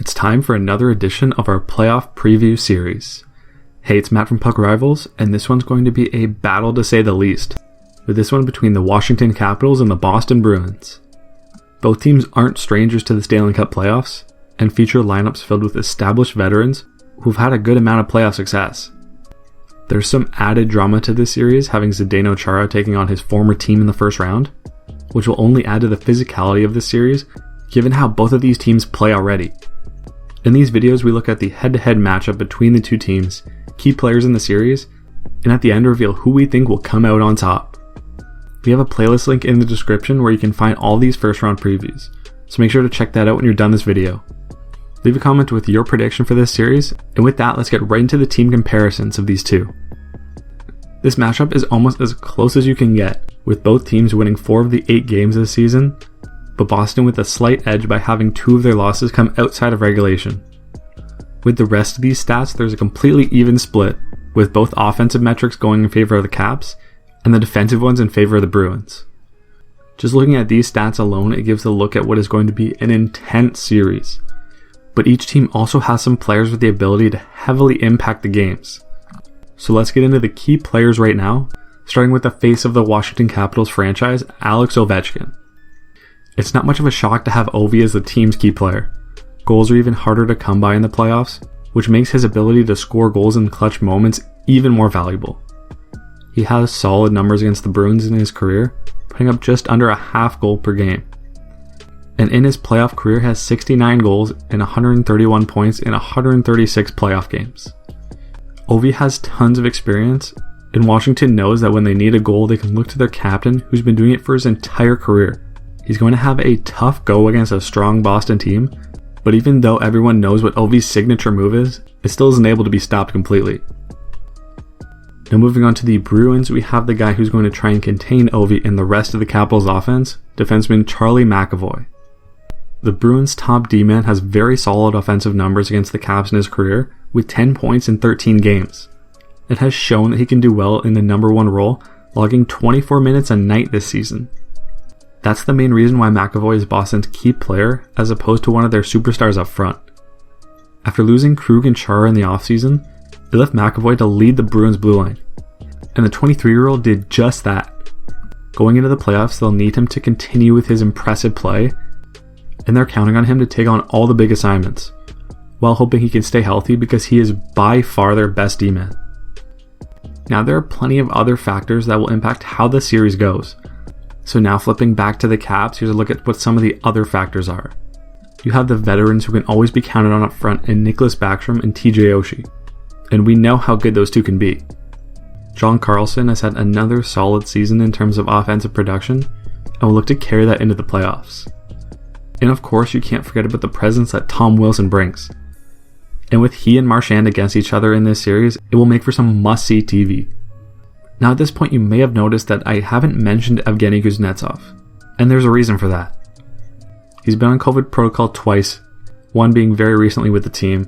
It's time for another edition of our playoff preview series. Hey, it's Matt from Puck Rivals, and this one's going to be a battle to say the least, with this one between the Washington Capitals and the Boston Bruins. Both teams aren't strangers to the Stanley Cup playoffs, and feature lineups filled with established veterans who've had a good amount of playoff success. There's some added drama to this series, having Zdeno Chara taking on his former team in the first round, which will only add to the physicality of this series, given how both of these teams play already. In these videos, we look at the head-to-head matchup between the two teams, key players in the series, and at the end reveal who we think will come out on top. We have a playlist link in the description where you can find all these first round previews, so make sure to check that out when you're done this video. Leave a comment with your prediction for this series, and with that, let's get right into the team comparisons of these two. This matchup is almost as close as you can get, with both teams winning 4 of the 8 games this season, but Boston with a slight edge by having 2 of their losses come outside of regulation. With the rest of these stats, there's a completely even split, with both offensive metrics going in favor of the Caps, and the defensive ones in favor of the Bruins. Just looking at these stats alone, it gives a look at what is going to be an intense series. But each team also has some players with the ability to heavily impact the games. So let's get into the key players right now, starting with the face of the Washington Capitals franchise, Alex Ovechkin. It's not much of a shock to have Ovi as the team's key player. Goals are even harder to come by in the playoffs, which makes his ability to score goals in clutch moments even more valuable. He has solid numbers against the Bruins in his career, putting up just under a half goal per game. And in his playoff career has 69 goals and 131 points in 136 playoff games. Ovi has tons of experience, and Washington knows that when they need a goal, they can look to their captain, who's been doing it for his entire career. He's going to have a tough go against a strong Boston team, but even though everyone knows what Ovi's signature move is, it still isn't able to be stopped completely. Now moving on to the Bruins, we have the guy who's going to try and contain Ovi and the rest of the Capitals offense, defenseman Charlie McAvoy. The Bruins' top D-man has very solid offensive numbers against the Caps in his career, with 10 points in 13 games. It has shown that he can do well in the number 1 role, logging 24 minutes a night this season. That's the main reason why McAvoy is Boston's key player, as opposed to one of their superstars up front. After losing Krug and Chara in the offseason, they left McAvoy to lead the Bruins blue line, and the 23-year-old did just that. Going into the playoffs, they'll need him to continue with his impressive play, and they're counting on him to take on all the big assignments, while hoping he can stay healthy because he is by far their best D-man. Now there are plenty of other factors that will impact how the series goes, so now flipping back to the Caps, here's a look at what some of the other factors are. You have the veterans who can always be counted on up front in Nicholas Backstrom and TJ Oshie, and we know how good those two can be. John Carlson has had another solid season in terms of offensive production, and will look to carry that into the playoffs. And of course, you can't forget about the presence that Tom Wilson brings. And with he and Marchand against each other in this series, it will make for some must-see TV. Now at this point, you may have noticed that I haven't mentioned Evgeny Kuznetsov, and there's a reason for that. He's been on COVID protocol twice, one being very recently with the team,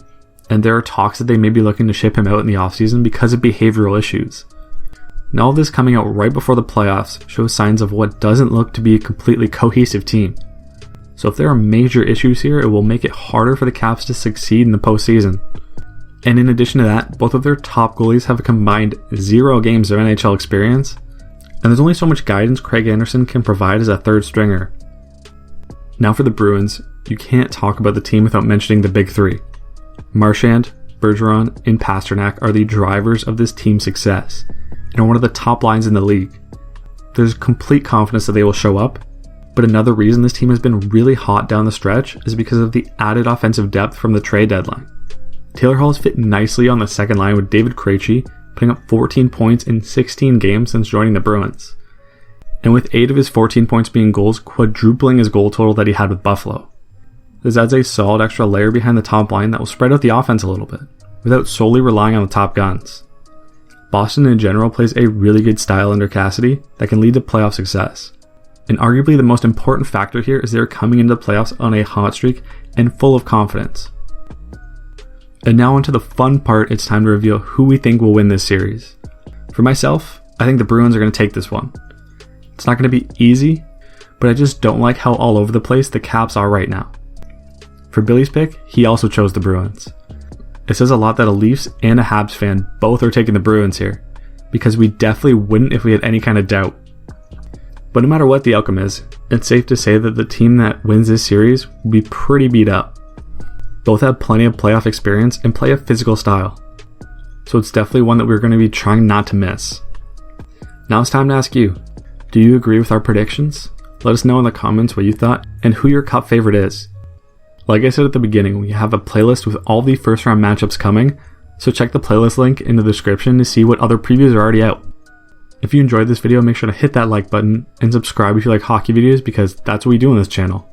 and there are talks that they may be looking to ship him out in the offseason because of behavioral issues. Now all this coming out right before the playoffs shows signs of what doesn't look to be a completely cohesive team. So if there are major issues here, it will make it harder for the Caps to succeed in the postseason. And in addition to that, both of their top goalies have a combined 0 games of NHL experience, and there's only so much guidance Craig Anderson can provide as a third stringer. Now for the Bruins, you can't talk about the team without mentioning the big 3. Marchand, Bergeron, and Pasternak are the drivers of this team's success, and are one of the top lines in the league. There's complete confidence that they will show up, but another reason this team has been really hot down the stretch is because of the added offensive depth from the trade deadline. Taylor Hall has fit nicely on the second line with David Krejci, putting up 14 points in 16 games since joining the Bruins. And with 8 of his 14 points being goals, quadrupling his goal total that he had with Buffalo. This adds a solid extra layer behind the top line that will spread out the offense a little bit, without solely relying on the top guns. Boston in general plays a really good style under Cassidy that can lead to playoff success. And arguably the most important factor here is they're coming into the playoffs on a hot streak and full of confidence. And now onto the fun part, it's time to reveal who we think will win this series. For myself, I think the Bruins are going to take this one. It's not going to be easy, but I just don't like how all over the place the Caps are right now. For Billy's pick, he also chose the Bruins. It says a lot that a Leafs and a Habs fan both are taking the Bruins here, because we definitely wouldn't if we had any kind of doubt. But no matter what the outcome is, it's safe to say that the team that wins this series will be pretty beat up. Both have plenty of playoff experience and play a physical style, so it's definitely one that we're going to be trying not to miss. Now it's time to ask you, do you agree with our predictions? Let us know in the comments what you thought and who your Cup favorite is. Like I said at the beginning, we have a playlist with all the first round matchups coming, so check the playlist link in the description to see what other previews are already out. If you enjoyed this video, make sure to hit that like button and subscribe if you like hockey videos, because that's what we do on this channel.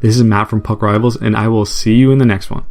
This is Matt from Puck Rivals, and I will see you in the next one.